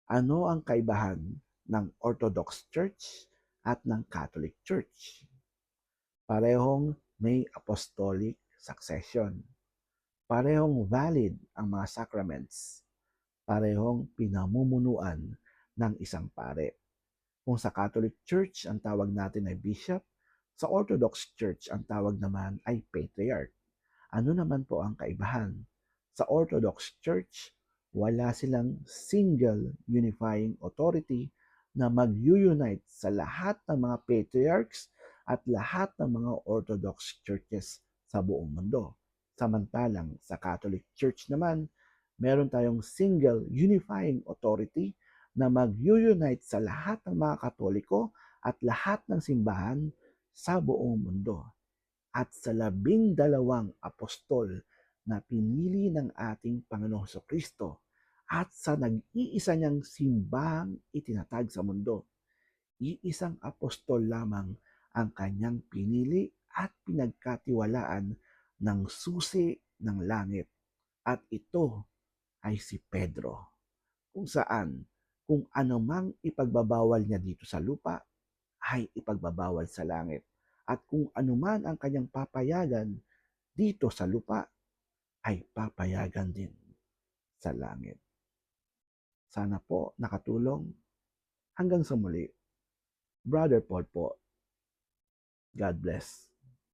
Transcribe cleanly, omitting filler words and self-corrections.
Ano ang kaibahan ng Orthodox Church at ng Catholic Church? Parehong may apostolic succession. Parehong valid ang mga sacraments. Parehong pinamumunuan ng isang pare. Kung sa Catholic Church ang tawag natin ay bishop, sa Orthodox Church ang tawag naman ay patriarch. Ano naman po ang kaibahan? Sa Orthodox Church, wala silang single unifying authority na mag-unite sa lahat ng mga patriarchs at lahat ng mga Orthodox churches sa buong mundo. Samantalang sa Catholic Church naman, meron tayong single unifying authority na mag-unite sa lahat ng mga Katoliko at lahat ng simbahan sa buong mundo. At sa 12 apostol na pinili ng ating Panginoong Kristo at sa nag-iisa niyang simbahang itinatag sa mundo, iisang apostol lamang ang kanyang pinili at pinagkatiwalaan ng susi ng langit. At ito ay si Pedro, kung saan kung anumang ipagbabawal niya dito sa lupa ay ipagbabawal sa langit. At kung anuman ang kanyang papayagan dito sa lupa ay papayagan din sa langit. Sana po nakatulong. Hanggang sa muli. Brother Paul po. God bless.